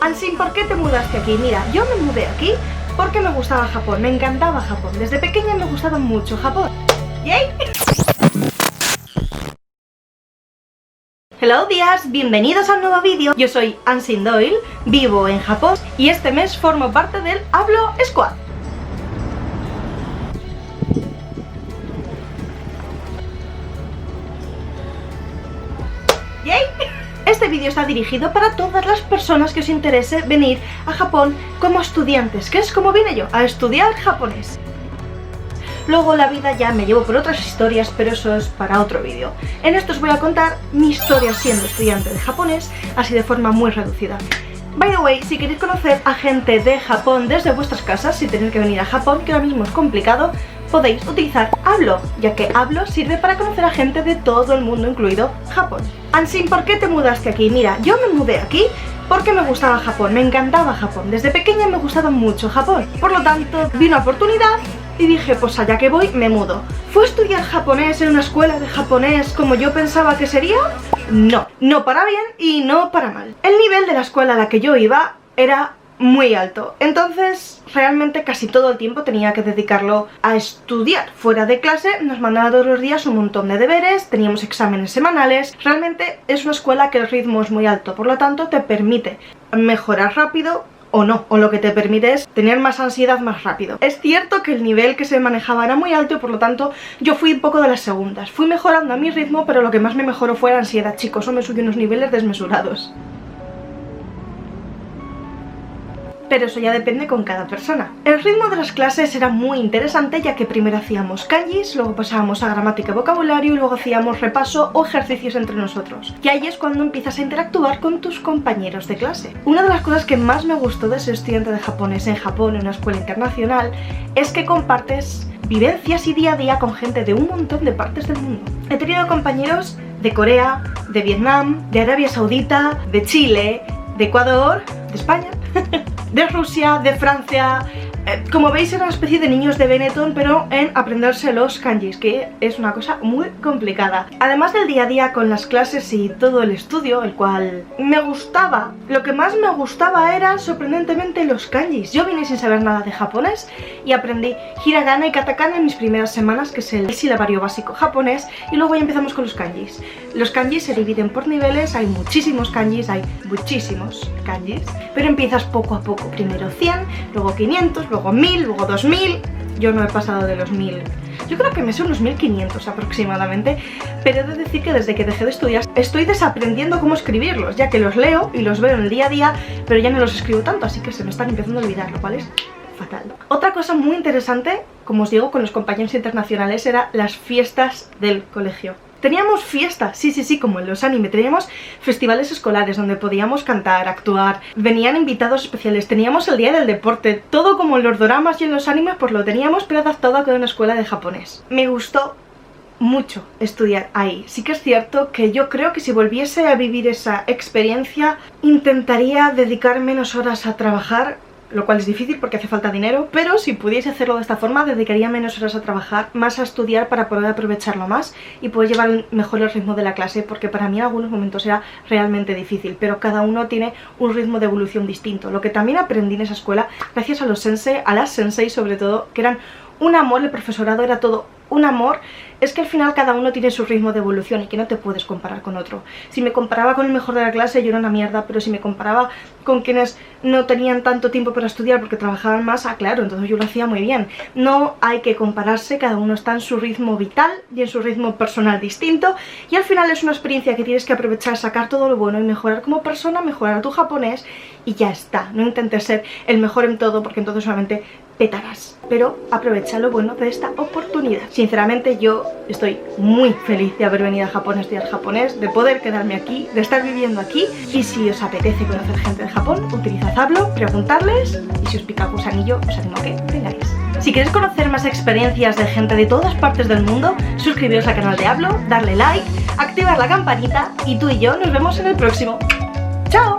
Anshin, ¿por qué te mudaste aquí? Mira, yo me mudé aquí porque me gustaba Japón, me encantaba Japón. Desde pequeña me gustaba mucho Japón. ¡Yay! Hello días, bienvenidos a un nuevo vídeo. Yo soy Anshin Doyle, vivo en Japón y este mes formo parte del Hablo Squad. ¡Yay! Este vídeo está dirigido para todas las personas que os interese venir a Japón como estudiantes, que es como vine yo, a estudiar japonés. Luego la vida ya me llevo por otras historias, pero eso es para otro vídeo. En esto os voy a contar mi historia siendo estudiante de japonés, así de forma muy reducida. By the way, si queréis conocer a gente de Japón desde vuestras casas, sin tener que venir a Japón, que ahora mismo es complicado, podéis utilizar Hablo, ya que Hablo sirve para conocer a gente de todo el mundo, incluido Japón. Anshin, ¿por qué te mudaste aquí? Mira, yo me mudé aquí porque me gustaba Japón, me encantaba Japón. Desde pequeña me gustaba mucho Japón. Por lo tanto, vi una oportunidad y dije, pues allá que voy, me mudo. ¿Fue estudiar japonés en una escuela de japonés como yo pensaba que sería? No, no para bien y no para mal. El nivel de la escuela a la que yo iba era muy alto, entonces realmente casi todo el tiempo tenía que dedicarlo a estudiar. Fuera de clase nos mandaban todos los días un montón de deberes, teníamos exámenes semanales. Realmente es una escuela que el ritmo es muy alto, por lo tanto te permite mejorar rápido o no, o lo que te permite es tener más ansiedad más rápido. Es cierto que el nivel que se manejaba era muy alto y por lo tanto yo fui un poco de las segundas. Fui mejorando a mi ritmo, pero lo que más me mejoró fue la ansiedad, chicos, eso me subió unos niveles desmesurados. Pero eso ya depende con cada persona. El ritmo de las clases era muy interesante, ya que primero hacíamos kanjis, luego pasábamos a gramática y vocabulario y luego hacíamos repaso o ejercicios entre nosotros. Y ahí es cuando empiezas a interactuar con tus compañeros de clase. Una de las cosas que más me gustó de ser estudiante de japonés en Japón, en una escuela internacional, es que compartes vivencias y día a día con gente de un montón de partes del mundo. He tenido compañeros de Corea, de Vietnam, de Arabia Saudita, de Chile, de Ecuador, de España, de Rusia, de Francia. Como veis era una especie de niños de Benetton, pero en aprenderse los kanjis, que es una cosa muy complicada. Además del día a día con las clases y todo el estudio, el cual me gustaba, lo que más me gustaba era sorprendentemente los kanjis. Yo vine sin saber nada de japonés y aprendí hiragana y katakana en mis primeras semanas, que es el silabario básico japonés, y luego ya empezamos con los kanjis. Los kanjis se dividen por niveles, hay muchísimos kanjis, pero empiezas poco a poco, primero 100, luego 500, luego 1000, luego 2000, yo no he pasado de los 1000, yo creo que me sé unos 1500 aproximadamente, pero he de decir que desde que dejé de estudiar estoy desaprendiendo cómo escribirlos, ya que los leo y los veo en el día a día, pero ya no los escribo tanto, así que se me están empezando a olvidar, lo cual es fatal. Otra cosa muy interesante, como os digo, con los compañeros internacionales, era las fiestas del colegio. Teníamos fiestas, sí, como en los anime, teníamos festivales escolares donde podíamos cantar, actuar, venían invitados especiales, teníamos el día del deporte, todo como en los doramas y en los animes, pues lo teníamos, pero adaptado a cada una escuela de japonés. Me gustó mucho estudiar ahí. Sí que es cierto que yo creo que si volviese a vivir esa experiencia, intentaría dedicar menos horas a trabajar, lo cual es difícil porque hace falta dinero, pero si pudiese hacerlo de esta forma, dedicaría menos horas a trabajar, más a estudiar para poder aprovecharlo más y poder llevar mejor el ritmo de la clase, porque para mí en algunos momentos era realmente difícil, pero cada uno tiene un ritmo de evolución distinto. Lo que también aprendí en esa escuela, gracias a los sensei, a las sensei sobre todo, que eran un amor, el profesorado era todo un amor, es que al final cada uno tiene su ritmo de evolución y que no te puedes comparar con otro. Si me comparaba con el mejor de la clase yo era una mierda, pero si me comparaba con quienes no tenían tanto tiempo para estudiar porque trabajaban más, claro, entonces yo lo hacía muy bien. No hay que compararse, cada uno está en su ritmo vital y en su ritmo personal distinto, y al final es una experiencia que tienes que aprovechar, sacar todo lo bueno y mejorar como persona, mejorar tu japonés y ya está. No intentes ser el mejor en todo porque entonces solamente petarás, pero aprovecha lo bueno de esta oportunidad. Sinceramente yo estoy muy feliz de haber venido a Japón a estudiar japonés, de poder quedarme aquí, de estar viviendo aquí, y si os apetece conocer gente de Japón, utilizad Hablo, preguntarles, y si os pica el gusanillo os animo a que vengáis. Si queréis conocer más experiencias de gente de todas partes del mundo, suscribiros al canal de Hablo, darle like, activar la campanita y tú y yo nos vemos en el próximo. ¡Chao!